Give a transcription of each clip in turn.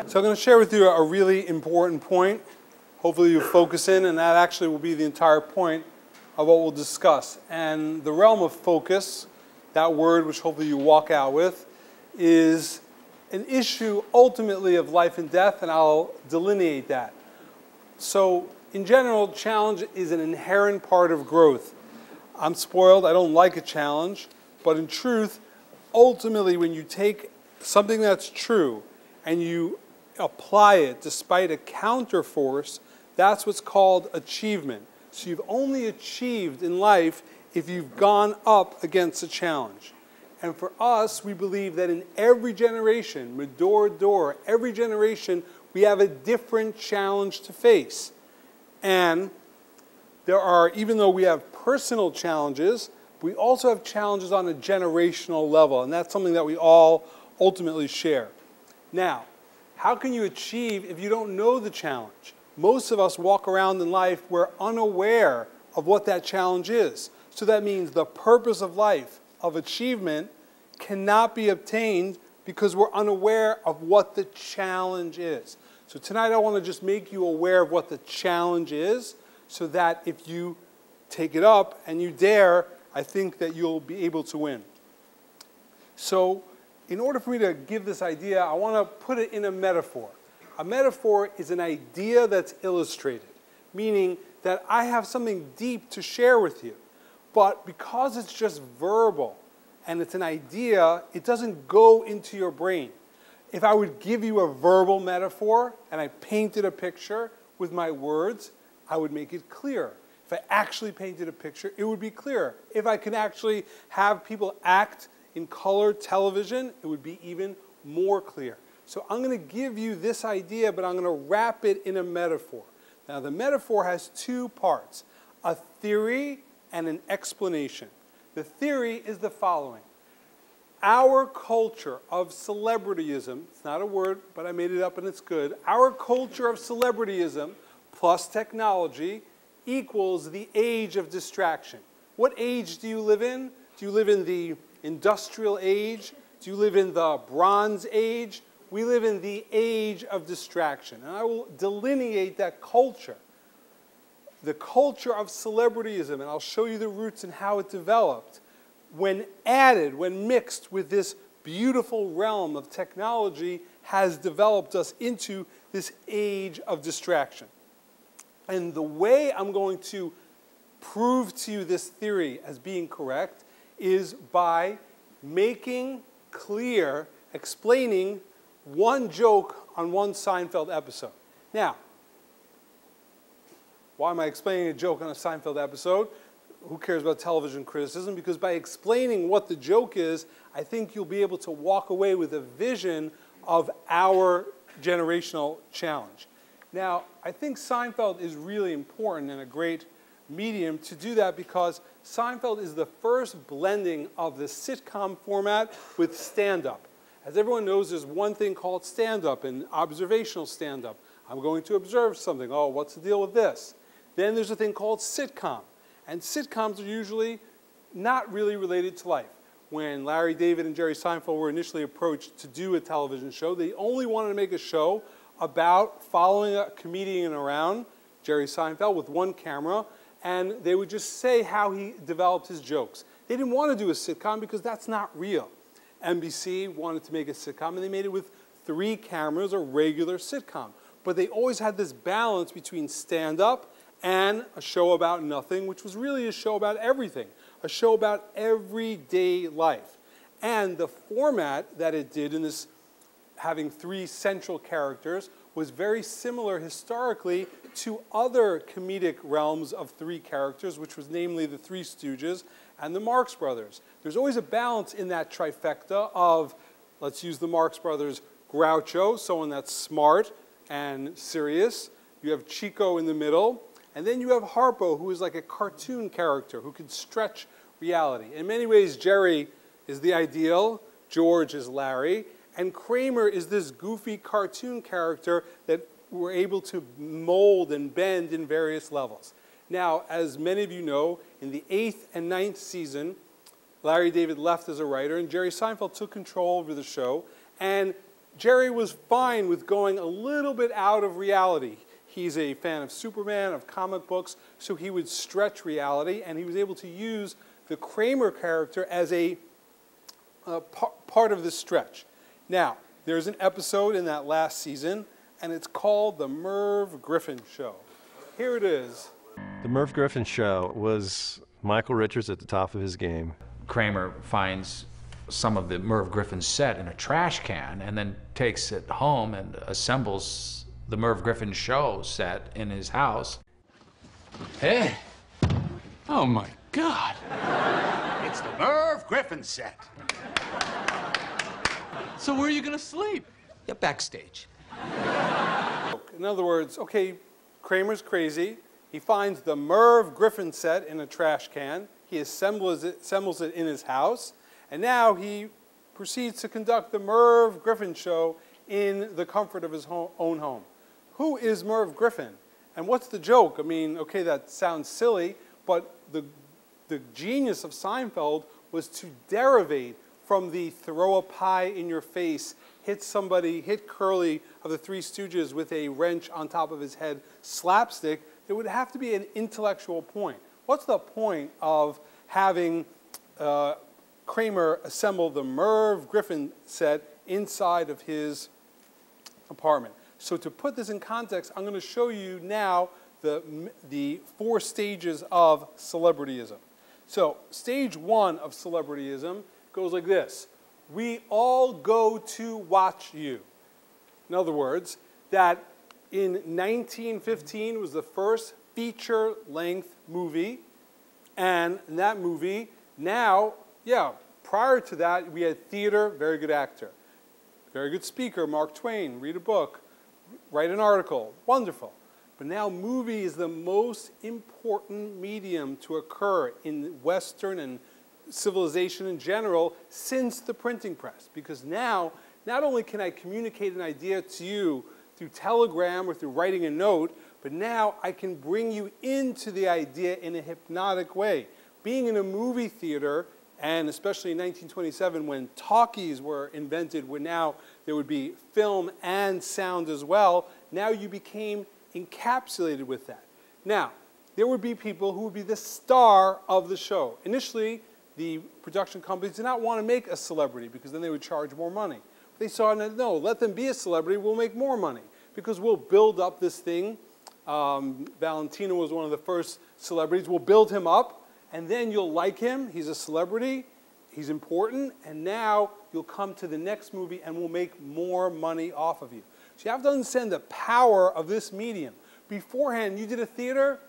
So I'm going to share with you a really important point. Hopefully you focus in, and that actually will be the entire point of what we'll discuss. And the realm of focus, that word which hopefully you walk out with, is an issue ultimately of life and death, and I'll delineate that. So in general, challenge is an inherent part of growth. I'm spoiled, I don't like a challenge, but in truth, ultimately when you take something that's true and you apply it despite a counterforce, that's what's called achievement. So you've only achieved in life if you've gone up against a challenge. And for us, we believe that in every generation, door to door, every generation, we have a different challenge to face. And there are, even though we have personal challenges, we also have challenges on a generational level, and that's something that we all ultimately share. Now, how can you achieve if you don't know the challenge? Most of us walk around in life, we're unaware of what that challenge is. So that means the purpose of life, of achievement, cannot be obtained because we're unaware of what the challenge is. So tonight I want to just make you aware of what the challenge is, so that if you take it up and you dare, I think that you'll be able to win. So in order for me to give this idea, I want to put it in a metaphor. A metaphor is an idea that's illustrated, meaning that I have something deep to share with you. But because it's just verbal and it's an idea, it doesn't go into your brain. If I would give you a verbal metaphor and I painted a picture with my words, I would make it clear. If I actually painted a picture, it would be clearer. If I can actually have people act in color television, it would be even more clear. So I'm going to give you this idea, but I'm going to wrap it in a metaphor. Now, the metaphor has two parts, a theory and an explanation. The theory is the following. Our culture of celebrityism, it's not a word, but I made it up and it's good. Our culture of celebrityism plus technology equals the age of distraction. What age do you live in? Do you live in the industrial age? Do you live in the Bronze Age? We live in the age of distraction. And I will delineate that culture. The culture of celebrityism, and I'll show you the roots and how it developed, when added, when mixed with this beautiful realm of technology, has developed us into this age of distraction. And the way I'm going to prove to you this theory as being correct is by making clear, explaining one joke on one Seinfeld episode. Now, why am I explaining a joke on a Seinfeld episode? Who cares about television criticism? Because by explaining what the joke is, I think you'll be able to walk away with a vision of our generational challenge. Now, I think Seinfeld is really important and a great medium to do that because Seinfeld is the first blending of the sitcom format with stand-up. As everyone knows, there's one thing called stand-up and observational stand-up. I'm going to observe something. Oh, what's the deal with this? Then there's a thing called sitcom. And sitcoms are usually not really related to life. When Larry David and Jerry Seinfeld were initially approached to do a television show, they only wanted to make a show about following a comedian around, Jerry Seinfeld, with one camera, and they would just say how he developed his jokes. They didn't want to do a sitcom because that's not real. NBC wanted to make a sitcom, and they made it with 3 cameras, a regular sitcom. But they always had this balance between stand-up and a show about nothing, which was really a show about everything, a show about everyday life. And the format that it did in this having 3 central characters was very similar historically to other comedic realms of 3 characters, which was namely the Three Stooges and the Marx Brothers. There's always a balance in that trifecta of, let's use the Marx Brothers, Groucho, someone that's smart and serious. You have Chico in the middle. And then you have Harpo, who is like a cartoon character who can stretch reality. In many ways, Jerry is the ideal. George is Larry. And Kramer is this goofy cartoon character that we're able to mold and bend in various levels. Now, as many of you know, in the 8th and 9th season, Larry David left as a writer, and Jerry Seinfeld took control over the show. And Jerry was fine with going a little bit out of reality. He's a fan of Superman, of comic books, so he would stretch reality, and he was able to use the Kramer character as a part of this stretch. Now, there's an episode in that last season, and it's called The Merv Griffin Show. Here it is. The Merv Griffin Show was Michael Richards at the top of his game. Kramer finds some of the Merv Griffin set in a trash can and then takes it home and assembles the Merv Griffin Show set in his house. Hey! Oh my God! It's the Merv Griffin set. So where are you gonna sleep? Yeah, backstage. In other words, okay, Kramer's crazy. He finds the Merv Griffin set in a trash can. He assembles it in his house. And now he proceeds to conduct the Merv Griffin Show in the comfort of his own home. Who is Merv Griffin? And what's the joke? I mean, okay, that sounds silly, but the genius of Seinfeld was to derivate from the throw a pie in your face, hit Curly of the Three Stooges with a wrench on top of his head slapstick. There would have to be an intellectual point. What's the point of having Kramer assemble the Merv Griffin set inside of his apartment? So to put this in context, I'm going to show you now the 4 stages of celebrityism. So stage 1 of celebrityism goes like this. We all go to watch you. In other words, that in 1915 was the first feature-length movie, and in that movie, now, yeah, prior to that, we had theater, very good actor. Very good speaker, Mark Twain, read a book, write an article, wonderful. But now movie is the most important medium to occur in Western and civilization in general since the printing press. Because now, not only can I communicate an idea to you through telegram or through writing a note, but now I can bring you into the idea in a hypnotic way. Being in a movie theater, and especially in 1927 when talkies were invented, where now there would be film and sound as well, now you became encapsulated with that. Now, there would be people who would be the star of the show. Initially, the production companies did not want to make a celebrity because then they would charge more money. They saw, no, let them be a celebrity, we'll make more money because we'll build up this thing. Valentino was one of the first celebrities. We'll build him up, and then you'll like him. He's a celebrity. He's important. And now you'll come to the next movie, and we'll make more money off of you. So you have to understand the power of this medium. Beforehand, you did a theater.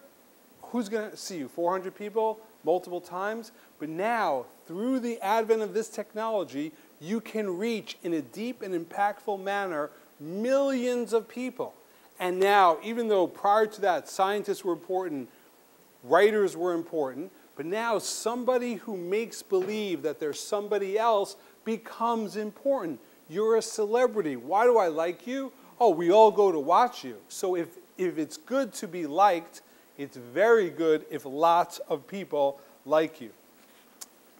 Who's going to see you? 400 people, multiple times? But now, through the advent of this technology, you can reach, in a deep and impactful manner, millions of people. And now, even though prior to that, scientists were important, writers were important, but now somebody who makes believe that there's somebody else becomes important. You're a celebrity. Why do I like you? Oh, we all go to watch you. So if it's good to be liked, it's very good if lots of people like you.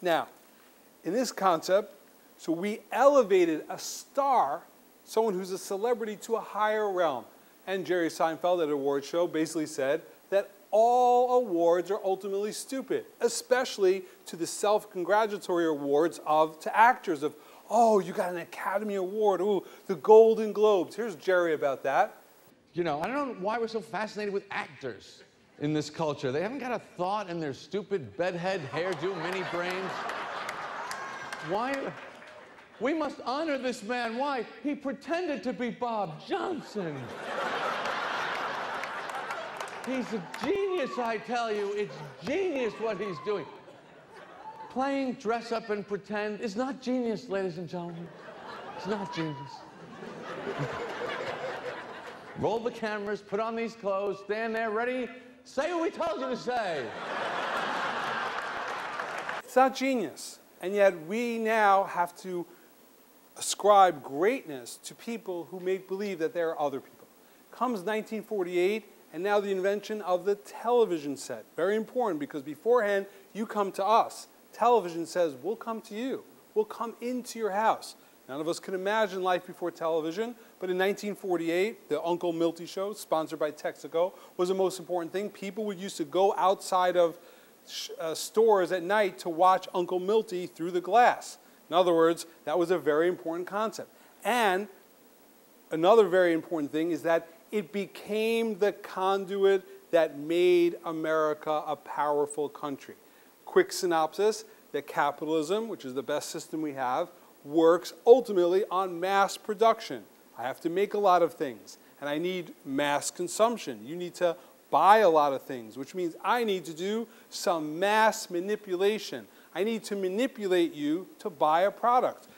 Now, in this concept, so we elevated a star, someone who's a celebrity, to a higher realm. And Jerry Seinfeld at an award show basically said that all awards are ultimately stupid, especially to the self-congratulatory awards to actors of, oh, you got an Academy Award, ooh, the Golden Globes. Here's Jerry about that. You know, I don't know why we're so fascinated with actors in this culture. They haven't got a thought in their stupid bedhead, hairdo, mini brains. Why? We must honor this man. Why? He pretended to be Bob Johnson. He's a genius, I tell you. It's genius what he's doing. Playing dress up and pretend is not genius, ladies and gentlemen. It's not genius. Roll the cameras, put on these clothes, stand there, ready, say what we told you to say. It's not genius. And yet we now have to ascribe greatness to people who make believe that there are other people. Comes 1948, and now the invention of the television set. Very important, because beforehand, you come to us. Television says, we'll come to you. We'll come into your house. None of us can imagine life before television, but in 1948, the Uncle Milty Show, sponsored by Texaco, was the most important thing. People would used to go outside of stores at night to watch Uncle Milty through the glass. In other words, that was a very important concept. And another very important thing is that it became the conduit that made America a powerful country. Quick synopsis, that capitalism, which is the best system we have, works ultimately on mass production. I have to make a lot of things, and I need mass consumption. You need to buy a lot of things, which means I need to do some mass manipulation. I need to manipulate you to buy a product.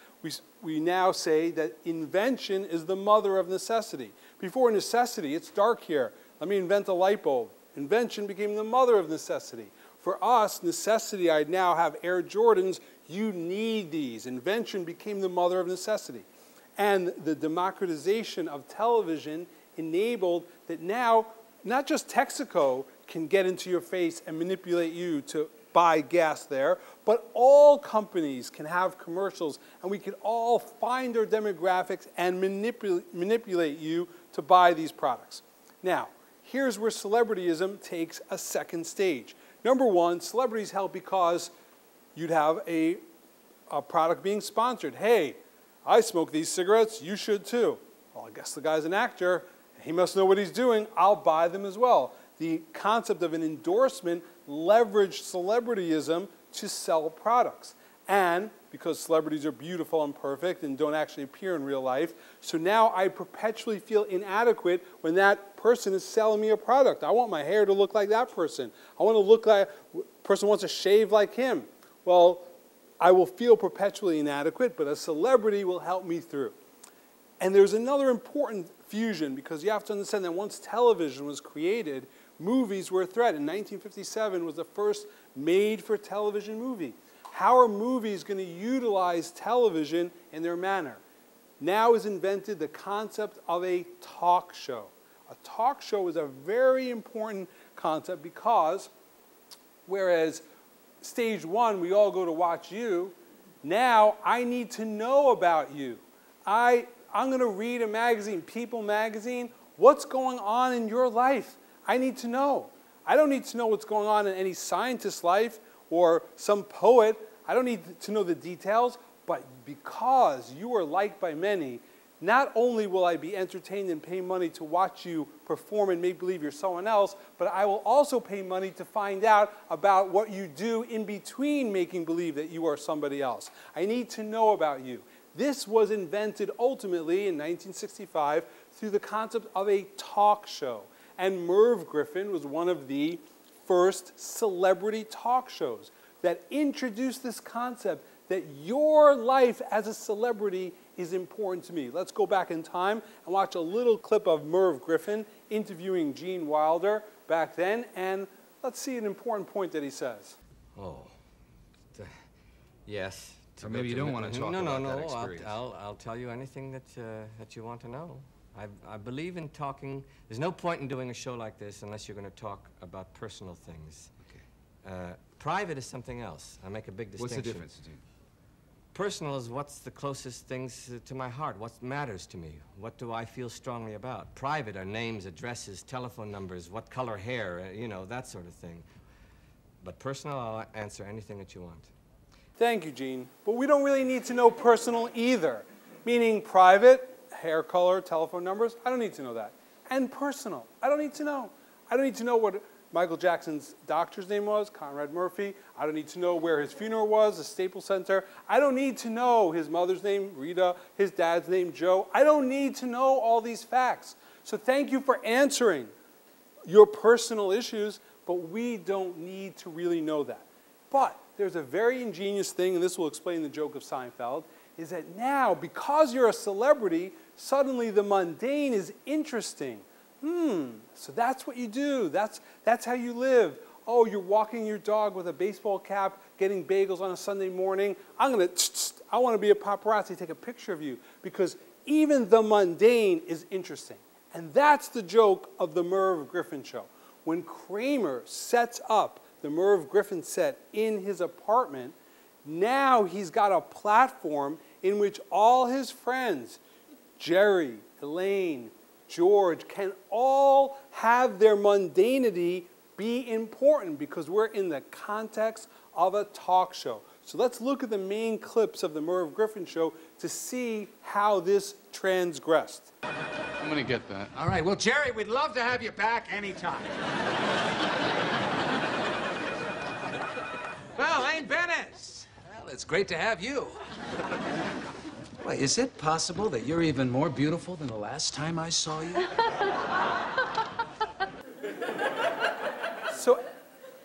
We now say that invention is the mother of necessity. Before necessity, it's dark here. Let me invent a light bulb. Invention became the mother of necessity. For us, necessity, I now have Air Jordans. You need these. Invention became the mother of necessity. And the democratization of television enabled that now, not just Texaco can get into your face and manipulate you to buy gas there, but all companies can have commercials, and we can all find their demographics and manipulate you to buy these products. Now, here's where celebrityism takes a second stage. Number one, celebrities help because you'd have a product being sponsored. Hey, I smoke these cigarettes, you should too. Well, I guess the guy's an actor, he must know what he's doing, I'll buy them as well. The concept of an endorsement leveraged celebrityism to sell products. And because celebrities are beautiful and perfect and don't actually appear in real life, so now I perpetually feel inadequate when that person is selling me a product. I want my hair to look like that person. I want to look like, person wants to shave like him. Well, I will feel perpetually inadequate, but a celebrity will help me through. And there's another important fusion, because you have to understand that once television was created, movies were a threat. In 1957 was the first made-for-television movie. How are movies going to utilize television in their manner? Now is invented the concept of a talk show. A talk show is a very important concept because whereas stage one, we all go to watch you, now I need to know about you. I'm going to read a magazine, People magazine. What's going on in your life? I need to know. I don't need to know what's going on in any scientist's life or some poet. I don't need to know the details, but because you are liked by many, not only will I be entertained and pay money to watch you perform and make believe you're someone else, but I will also pay money to find out about what you do in between making believe that you are somebody else. I need to know about you. This was invented ultimately in 1965 through the concept of a talk show. And Merv Griffin was one of the first celebrity talk shows that introduced this concept that your life as a celebrity is important to me. Let's go back in time and watch a little clip of Merv Griffin interviewing Gene Wilder back then, and let's see an important point that he says. Oh, yes. Or maybe you don't want to talk about that experience. I'll tell you anything that you want to know. I believe in talking. There's no point in doing a show like this unless you're going to talk about personal things. Okay. Private is something else. I make a big distinction. What's the difference, Gene? Personal is what's the closest things to my heart, what matters to me, what do I feel strongly about. Private are names, addresses, telephone numbers, what color hair, you know, that sort of thing. But personal, I'll answer anything that you want. Thank you, Gene. But we don't really need to know personal either. Meaning private, hair color, telephone numbers, I don't need to know that. And personal, I don't need to know. I don't need to know what Michael Jackson's doctor's name was, Conrad Murphy. I don't need to know where his funeral was, the Staples Center. I don't need to know his mother's name, Rita, his dad's name, Joe. I don't need to know all these facts. So thank you for answering your personal issues, but we don't need to really know that. But there's a very ingenious thing, and this will explain the joke of Seinfeld, is that now, because you're a celebrity, suddenly the mundane is interesting. So that's what you do. That's how you live. Oh, you're walking your dog with a baseball cap, getting bagels on a Sunday morning. I want to be a paparazzi, take a picture of you, because even the mundane is interesting. And that's the joke of the Merv Griffin Show. When Kramer sets up the Merv Griffin set in his apartment, now he's got a platform in which all his friends, Jerry, Elaine, George, can all have their mundanity be important because we're in the context of a talk show. So let's look at the main clips of the Merv Griffin Show to see how this transgressed. I'm gonna get that. All right, well, Jerry, we'd love to have you back anytime. Well, Elaine Bennis. Well, it's great to have you. Wait, is it possible that you're even more beautiful than the last time I saw you? So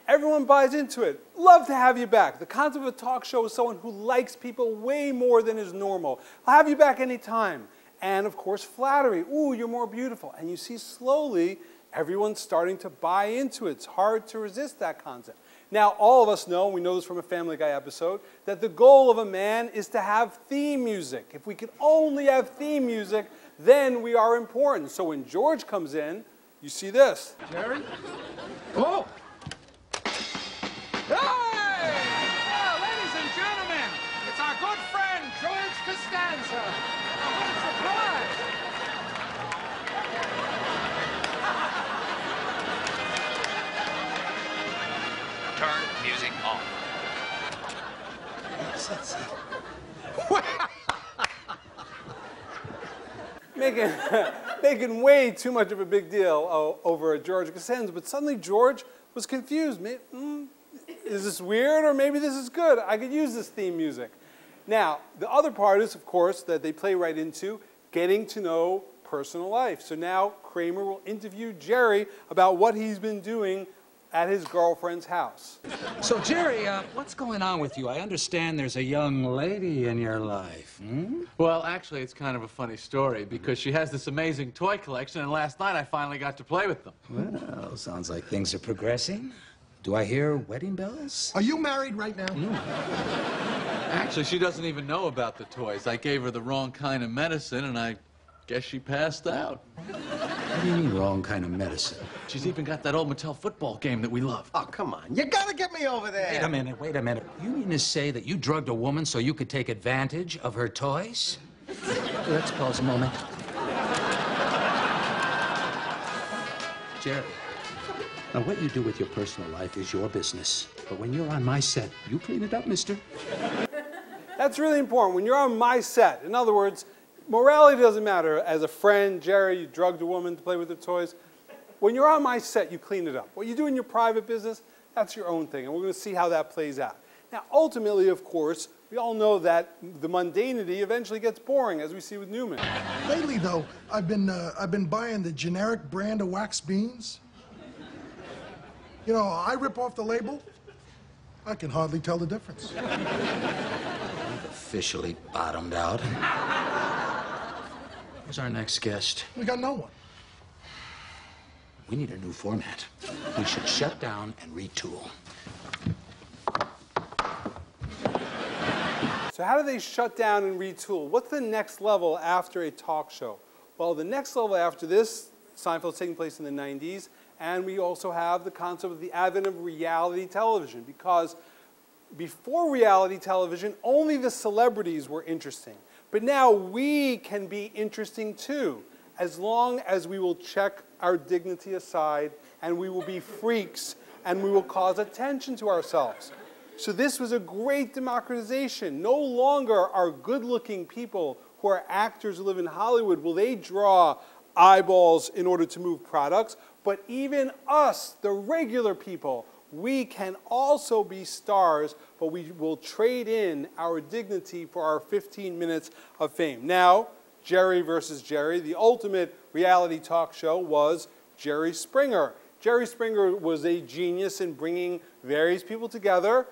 everyone buys into it. Love to have you back. The concept of a talk show is someone who likes people way more than is normal. I'll have you back anytime. And of course, flattery. Ooh, you're more beautiful. And you see slowly everyone's starting to buy into it. It's hard to resist that concept. Now, all of us know, we know this from a Family Guy episode, that the goal of a man is to have theme music. If we could only have theme music, then we are important. So when George comes in, you see this. Jerry? Oh! Hey! Well, ladies and gentlemen, it's our good friend, George Costanza. Oh, what a surprise! Turn music off. Making way too much of a big deal over George Costanza, but suddenly George was confused. Is this weird, or maybe this is good? I could use this theme music. Now, the other part is, of course, that they play right into getting to know personal life. So now Kramer will interview Jerry about what he's been doing at his girlfriend's house. So, Jerry, what's going on with you? I understand there's a young lady in your life. Hmm? Well, actually, it's kind of a funny story because she has this amazing toy collection, and last night I finally got to play with them. Well, sounds like things are progressing. Do I hear wedding bells? Are you married right now? No. Actually, she doesn't even know about the toys. I gave her the wrong kind of medicine, and I guess she passed out. What do you mean, wrong kind of medicine? She's even got that old Mattel football game that we love. Oh, come on. You gotta get me over there. Wait a minute. You mean to say that you drugged a woman so you could take advantage of her toys? Let's pause a moment. Jerry, now what you do with your personal life is your business. But when you're on my set, you clean it up, mister. That's really important. When you're on my set, in other words, morality doesn't matter. As a friend, Jerry, you drugged a woman to play with her toys. When you're on my set, you clean it up. What you do in your private business, that's your own thing, and we're going to see how that plays out. Now, ultimately, of course, we all know that the mundanity eventually gets boring, as we see with Newman. Lately, though, I've been buying the generic brand of wax beans. You know, I rip off the label. I can hardly tell the difference. We've officially bottomed out. Who's our next guest? We got no one. We need a new format. We should shut down and retool. So how do they shut down and retool? What's the next level after a talk show? Well, the next level after this, Seinfeld's taking place in the 90s, and we also have the concept of the advent of reality television, because before reality television, only the celebrities were interesting. But now we can be interesting too, as long as we will check our dignity aside, and we will be freaks, and we will cause attention to ourselves. So this was a great democratization. No longer are good-looking people who are actors who live in Hollywood, will they draw eyeballs in order to move products, but even us, the regular people, we can also be stars, but we will trade in our dignity for our 15 minutes of fame. Now, Jerry versus Jerry, the ultimate reality talk show was Jerry Springer. Jerry Springer was a genius in bringing various people together,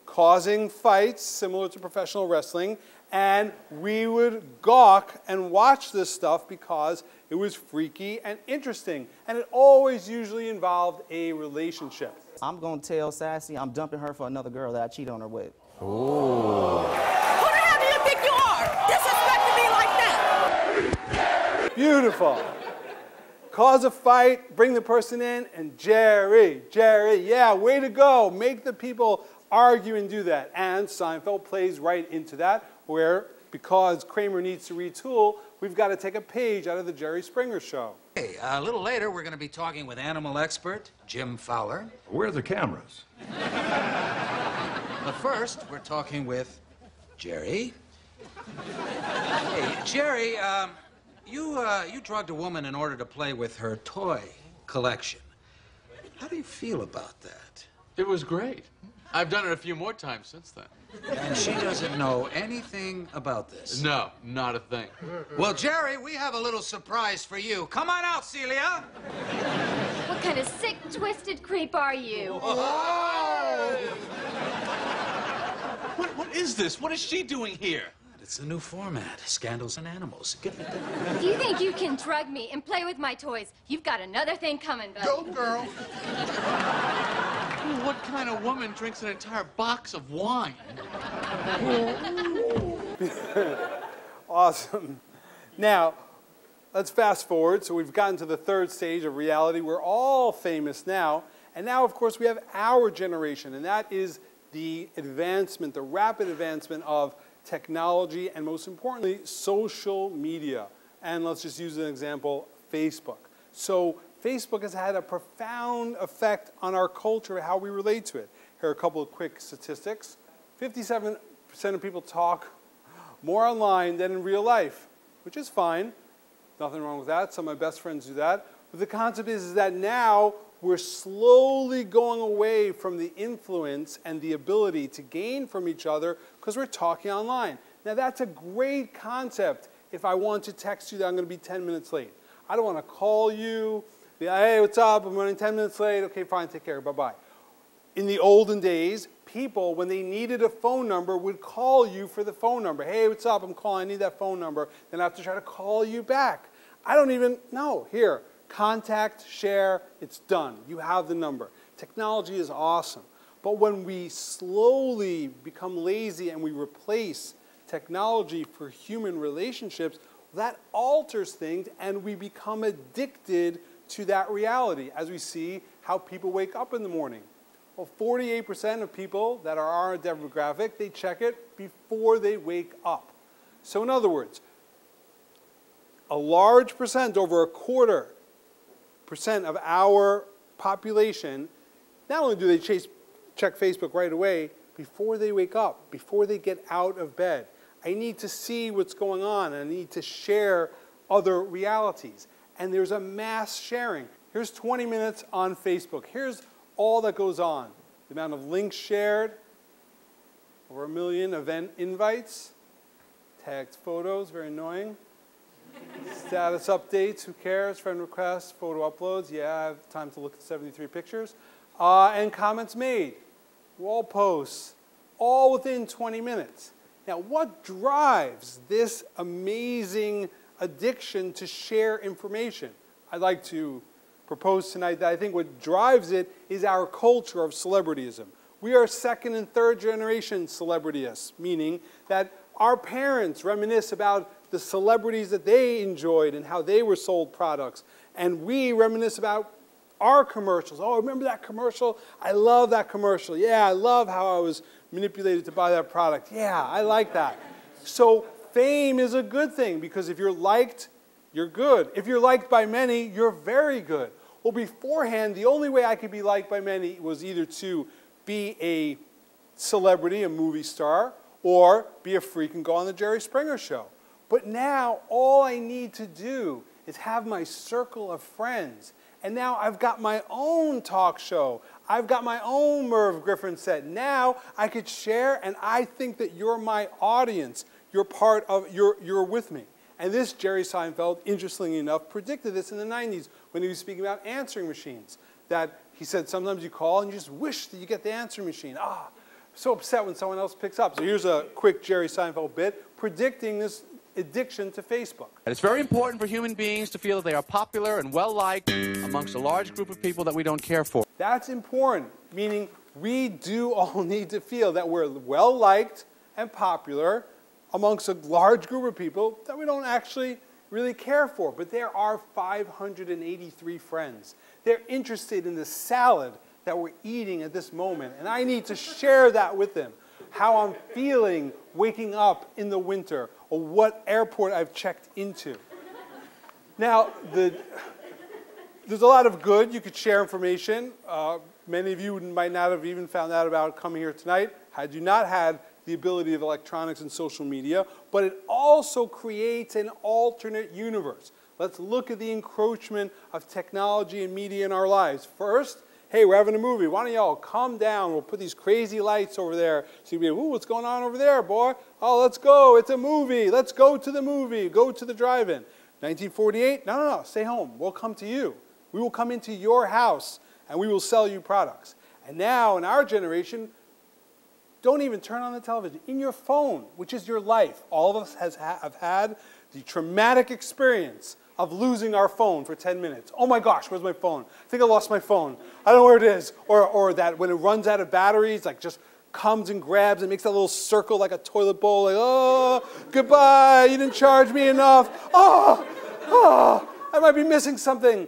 causing fights similar to professional wrestling, and we would gawk and watch this stuff because it was freaky and interesting, and it always usually involved a relationship. I'm gonna tell Sassy I'm dumping her for another girl that I cheat on her with. Who the hell do you think you are? Disrespecting me like that? Beautiful. Cause a fight, bring the person in, and Jerry, yeah, way to go. Make the people argue and do that. And Seinfeld plays right into that, where because Kramer needs to retool, we've got to take a page out of the Jerry Springer Show. Hey, a little later, we're going to be talking with animal expert Jim Fowler. Where are the cameras? But first, we're talking with Jerry. Hey, Jerry, you drugged a woman in order to play with her toy collection. How do you feel about that? It was great. I've done it a few more times since then. And she doesn't know anything about this? No, not a thing. Well, Jerry, we have a little surprise for you. Come on out, Celia. What kind of sick, twisted creep are you? What is this? What is she doing here? It's the new format, Scandals and Animals. If you think you can drug me and play with my toys, you've got another thing coming, buddy. Go, girl. What kind of woman drinks an entire box of wine? Awesome. Now, let's fast forward. So we've gotten to the third stage of reality. We're all famous now. And now, of course, we have our generation, and that is the advancement, the rapid advancement of technology, and most importantly, social media. And let's just use an example, Facebook. So Facebook has had a profound effect on our culture, how we relate to it. Here are a couple of quick statistics. 57% of people talk more online than in real life, which is fine. Nothing wrong with that. Some of my best friends do that. But the concept is that now we're slowly going away from the influence and the ability to gain from each other because we're talking online. Now that's a great concept if I want to text you that I'm going to be 10 minutes late. I don't want to call you, be like, hey, what's up? I'm running 10 minutes late. Okay, fine, take care, bye-bye. In the olden days, people, when they needed a phone number, would call you for the phone number. Hey, what's up? I'm calling, I need that phone number. Then I have to try to call you back. I don't even know. Here. Contact, share, it's done. You have the number. Technology is awesome. But when we slowly become lazy and we replace technology for human relationships, that alters things and we become addicted to that reality as we see how people wake up in the morning. Well, 48% of people that are our demographic, they check it before they wake up. So in other words, a large percent, over 25% of our population, not only do they check Facebook right away, before they wake up, before they get out of bed. I need to see what's going on, and I need to share other realities. And there's a mass sharing. Here's 20 minutes on Facebook. Here's all that goes on. The amount of links shared, over 1 million event invites, tagged photos, very annoying. Status updates, who cares? Friend requests, photo uploads, yeah, I have time to look at 73 pictures. And comments made, wall posts, all within 20 minutes. Now, what drives this amazing addiction to share information? I'd like to propose tonight that I think what drives it is our culture of celebrityism. We are second and third generation celebrityists, meaning that our parents reminisce about the celebrities that they enjoyed and how they were sold products. And we reminisce about our commercials. Oh, remember that commercial? I love that commercial. Yeah, I love how I was manipulated to buy that product. Yeah, I like that. So fame is a good thing because if you're liked, you're good. If you're liked by many, you're very good. Well, beforehand, the only way I could be liked by many was either to be a celebrity, a movie star, or be a freak and go on the Jerry Springer Show. But now, all I need to do is have my circle of friends. And now I've got my own talk show. I've got my own Merv Griffin set. Now I could share, and I think that you're my audience. You're part of, you're with me. And this Jerry Seinfeld, interestingly enough, predicted this in the 90s when he was speaking about answering machines. That he said sometimes you call and you just wish that you get the answering machine. I'm so upset when someone else picks up. So here's a quick Jerry Seinfeld bit predicting this addiction to Facebook. It's very important for human beings to feel that they are popular and well-liked amongst a large group of people that we don't care for. That's important, meaning we do all need to feel that we're well-liked and popular amongst a large group of people that we don't actually really care for. But there are 583 friends. They're interested in the salad that we're eating at this moment, and I need to share that with them. How I'm feeling waking up in the winter, or what airport I've checked into. Now, there's a lot of good. You could share information. Many of you might not have even found out about coming here tonight had you not had the ability of electronics and social media, but it also creates an alternate universe. Let's look at the encroachment of technology and media in our lives. First, hey, we're having a movie. Why don't y'all come down? We'll put these crazy lights over there. So you'll be, ooh, what's going on over there, boy? Oh, let's go. It's a movie. Let's go to the movie. Go to the drive-in. 1948? No, stay home. We'll come to you. We will come into your house, and we will sell you products. And now, in our generation, don't even turn on the television. In your phone, which is your life. All of us have had the traumatic experience of losing our phone for 10 minutes. Oh my gosh, where's my phone? I think I lost my phone. I don't know where it is. Or that when it runs out of batteries, like just comes and grabs and makes that little circle like a toilet bowl, like, oh, goodbye, you didn't charge me enough. Oh, I might be missing something.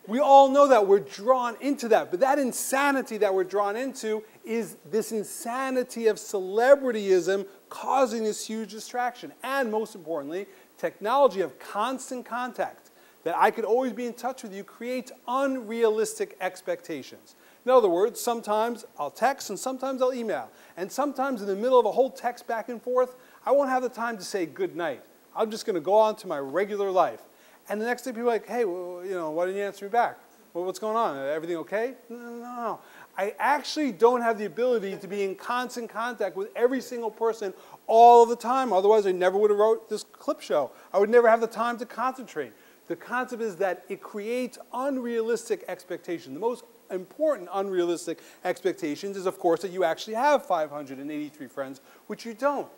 We all know that. We're drawn into that. But that insanity that we're drawn into is this insanity of celebrityism causing this huge distraction. And most importantly, technology of constant contact, that I could always be in touch with you, creates unrealistic expectations. In other words, sometimes I'll text and sometimes I'll email. And sometimes in the middle of a whole text back and forth, I won't have the time to say good night. I'm just going to go on to my regular life. And the next day people are like, hey, well, you know, why didn't you answer me back? Well, what's going on? Everything okay? No. I actually don't have the ability to be in constant contact with every single person all the time. Otherwise, I never would have wrote this clip show. I would never have the time to concentrate. The concept is that it creates unrealistic expectations. The most important unrealistic expectations is, of course, that you actually have 583 friends, which you don't.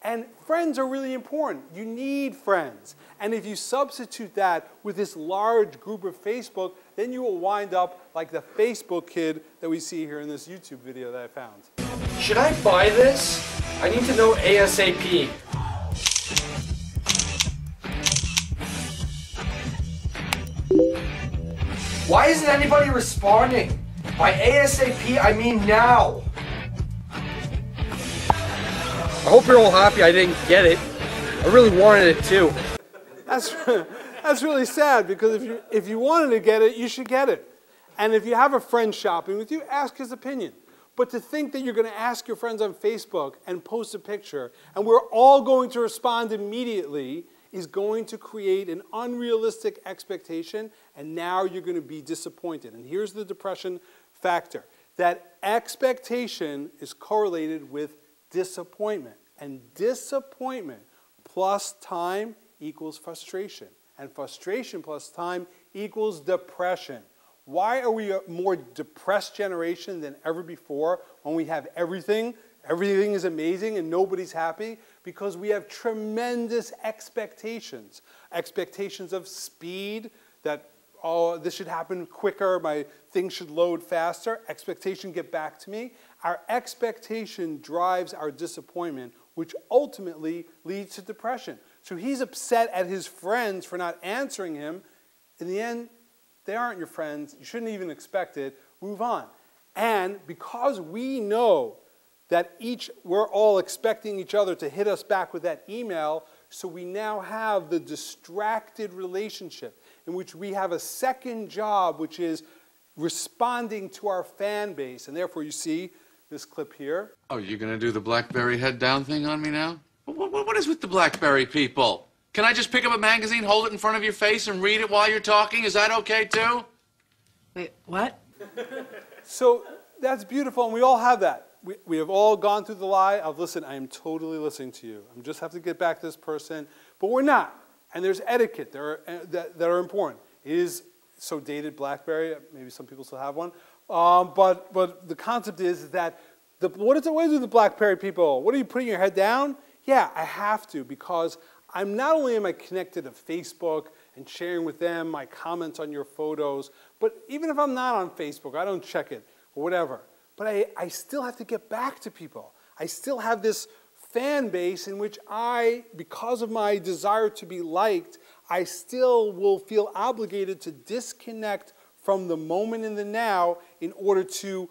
And friends are really important. You need friends. And if you substitute that with this large group of Facebook, then you will wind up like the Facebook kid that we see here in this YouTube video that I found. Should I buy this? I need to know ASAP. Why isn't anybody responding? By ASAP, I mean now. I hope you're all happy I didn't get it. I really wanted it too. That's really sad, because if you wanted to get it, you should get it. And if you have a friend shopping with you, ask his opinion. But to think that you're going to ask your friends on Facebook and post a picture, and we're all going to respond immediately, is going to create an unrealistic expectation, and now you're going to be disappointed. And here's the depression factor, that expectation is correlated with disappointment. And disappointment plus time equals frustration. And frustration plus time equals depression. Why are we a more depressed generation than ever before when we have everything? Everything is amazing and nobody's happy? Because we have tremendous expectations. Expectations of speed, that, oh, this should happen quicker, my things should load faster. Expectation, get back to me. Our expectation drives our disappointment, which ultimately leads to depression. So he's upset at his friends for not answering him. In the end, they aren't your friends. You shouldn't even expect it. Move on. And because we know that we're all expecting each other to hit us back with that email, so we now have the distracted relationship in which we have a second job, which is responding to our fan base. And therefore, you see this clip here. Oh, you're going to do the BlackBerry head down thing on me now? What is with the BlackBerry people? Can I just pick up a magazine, hold it in front of your face, and read it while you're talking? Is that okay, too? Wait, what? So that's beautiful, and we all have that. We have all gone through the lie of, listen, I am totally listening to you. I just have to get back to this person. But we're not. And there's etiquette that are important. It is so dated, BlackBerry. Maybe some people still have one. But the concept is that, what is it with the BlackBerry people? What are you putting your head down? Yeah, I have to, because not only am I connected to Facebook and sharing with them my comments on your photos, but even if I'm not on Facebook, I don't check it or whatever. But I still have to get back to people. I still have this fan base in which because of my desire to be liked, I still will feel obligated to disconnect from the moment in the now in order to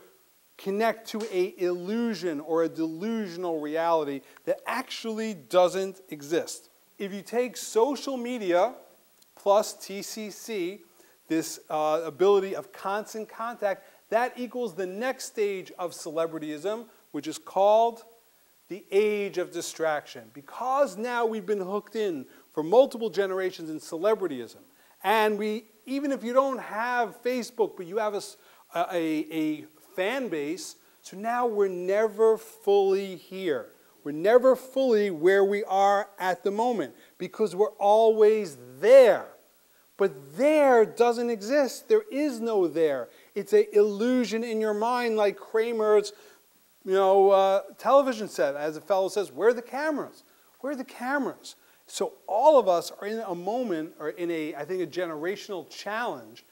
connect to an illusion or a delusional reality that actually doesn't exist. If you take social media plus TCC, this ability of constant contact, that equals the next stage of celebrityism, which is called the age of distraction. Because now we've been hooked in for multiple generations in celebrityism, and even if you don't have Facebook, but you have a fan base, so now we're never fully here. We're never fully where we are at the moment because we're always there. But there doesn't exist. There is no there. It's an illusion in your mind, like Kramer's television set. As a fellow says, where are the cameras? Where are the cameras? So all of us are in a moment, or in I think, a generational challenge.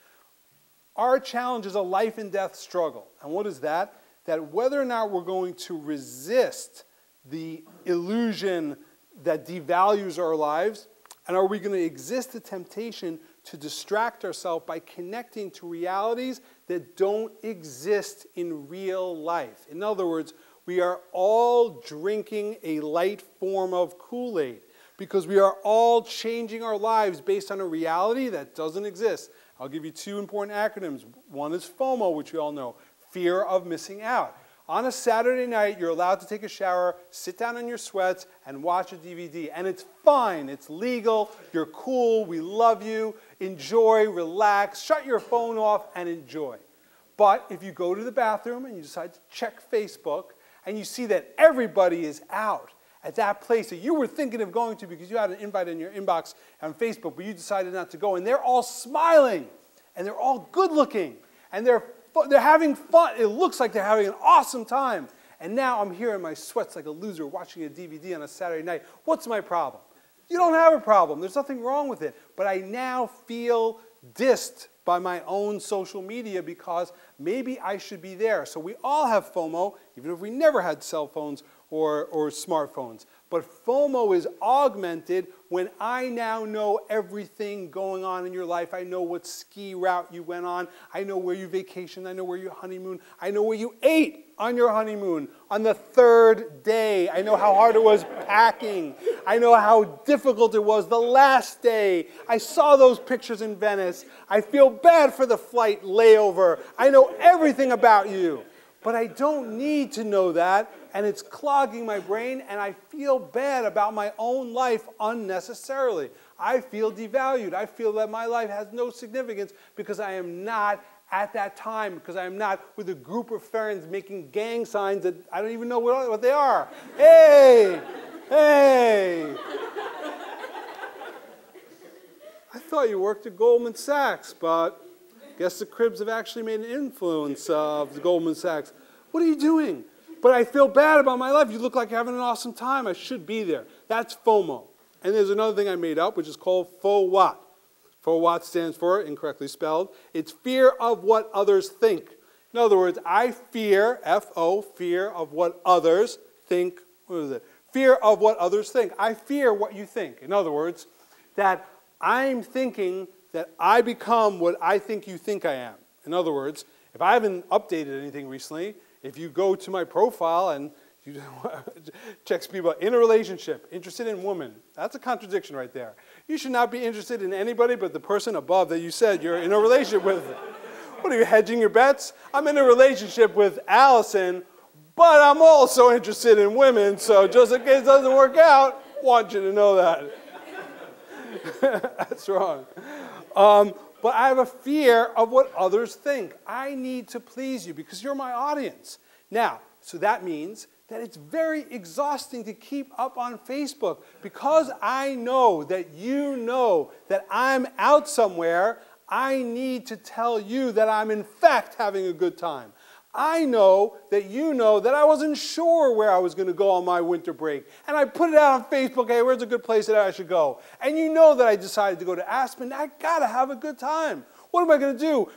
Our challenge is a life and death struggle. And what is that? That whether or not we're going to resist the illusion that devalues our lives, and are we going to exist the temptation to distract ourselves by connecting to realities that don't exist in real life. In other words, we are all drinking a light form of Kool-Aid because we are all changing our lives based on a reality that doesn't exist. I'll give you two important acronyms. One is FOMO, which we all know, fear of missing out. On a Saturday night, you're allowed to take a shower, sit down in your sweats, and watch a DVD. And it's fine. It's legal. You're cool. We love you. Enjoy. Relax. Shut your phone off and enjoy. But if you go to the bathroom and you decide to check Facebook and you see that everybody is out at that place that you were thinking of going to because you had an invite in your inbox on Facebook, but you decided not to go, and they're all smiling, and they're all good-looking, and they're having fun. It looks like they're having an awesome time. And now I'm here in my sweats like a loser watching a DVD on a Saturday night. What's my problem? You don't have a problem. There's nothing wrong with it. But I now feel dissed by my own social media because maybe I should be there. So we all have FOMO, even if we never had cell phones or smartphones. But FOMO is augmented when I now know everything going on in your life. I know what ski route you went on. I know where you vacationed. I know where you honeymooned. I know what you ate on your honeymoon on the third day. I know how hard it was packing. I know how difficult it was the last day. I saw those pictures in Venice. I feel bad for the flight layover. I know everything about you. But I don't need to know that, and it's clogging my brain, and I feel bad about my own life unnecessarily. I feel devalued. I feel that my life has no significance because I am not at that time, because I am not with a group of friends making gang signs that I don't even know what they are. Hey! Hey! I thought you worked at Goldman Sachs, but I guess the Cribs have actually made an influence of the Goldman Sachs. What are you doing? But I feel bad about my life. You look like you're having an awesome time. I should be there. That's FOMO. And there's another thing I made up, which is called FOWAT. FOWAT stands for, incorrectly spelled, it's fear of what others think. In other words, I fear, F-O, fear of what others think. What is it? Fear of what others think. I fear what you think. In other words, that I'm thinking that I become what I think you think I am. In other words, if I haven't updated anything recently, if you go to my profile and you checks people in a relationship, interested in women, that's a contradiction right there. You should not be interested in anybody but the person above that you said you're in a relationship with. What are you, hedging your bets? I'm in a relationship with Allison, but I'm also interested in women, so just in case it doesn't work out, I want you to know that. That's wrong. But I have a fear of what others think. I need to please you because you're my audience. Now, so that means that it's very exhausting to keep up on Facebook because I know that you know that I'm out somewhere. I need to tell you that I'm in fact having a good time. I know that you know that I wasn't sure where I was going to go on my winter break. And I put it out on Facebook, hey, where's a good place that I should go? And you know that I decided to go to Aspen. I got to have a good time. What am I going to do?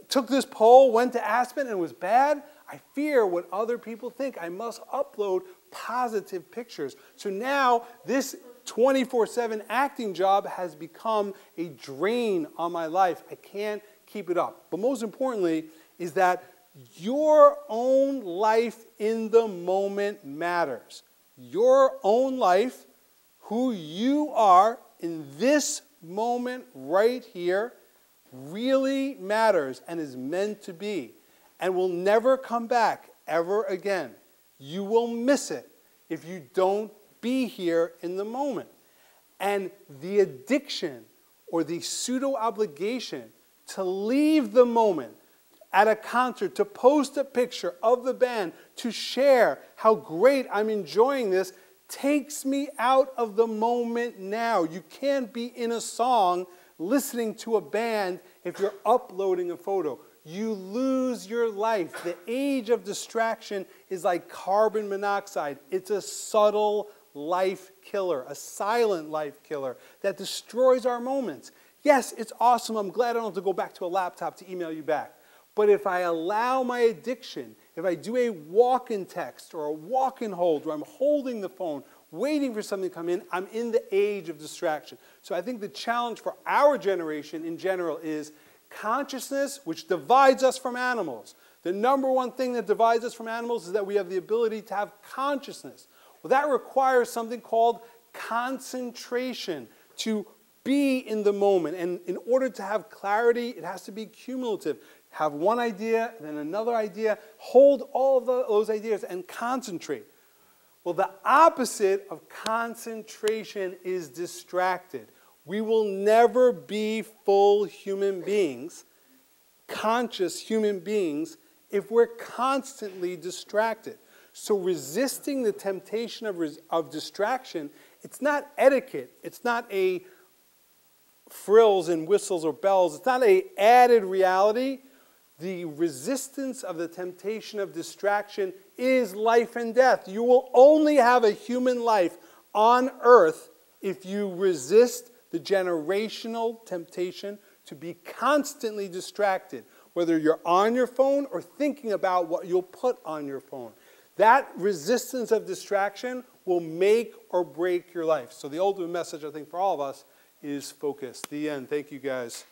Took this poll, went to Aspen, and it was bad? I fear what other people think. I must upload positive pictures. So now this 24/7 acting job has become a drain on my life. I can't keep it up. But most importantly is that Your own life in the moment matters. Your own life, who you are in this moment right here, really matters and is meant to be and will never come back ever again. You will miss it if you don't be here in the moment. And the addiction or the pseudo-obligation to leave the moment at a concert, to post a picture of the band, to share how great I'm enjoying this, takes me out of the moment now. You can't be in a song listening to a band if you're uploading a photo. You lose your life. The age of distraction is like carbon monoxide. It's a subtle life killer, a silent life killer that destroys our moments. Yes, it's awesome. I'm glad I don't have to go back to a laptop to email you back. But if I allow my addiction, if I do a walk-in text or a walk-in hold where I'm holding the phone, waiting for something to come in, I'm in the age of distraction. So I think the challenge for our generation in general is consciousness, which divides us from animals. The number one thing that divides us from animals is that we have the ability to have consciousness. Well, that requires something called concentration, to be in the moment. And in order to have clarity, it has to be cumulative. Have one idea, then another idea, hold all of those ideas and concentrate. Well, the opposite of concentration is distracted. We will never be full human beings, conscious human beings, if we're constantly distracted. So resisting the temptation of distraction, it's not etiquette. It's not a frills and whistles or bells. It's not an added reality. The resistance of the temptation of distraction is life and death. You will only have a human life on earth if you resist the generational temptation to be constantly distracted, whether you're on your phone or thinking about what you'll put on your phone. That resistance of distraction will make or break your life. So the ultimate message, I think, for all of us is focus. The end. Thank you, guys.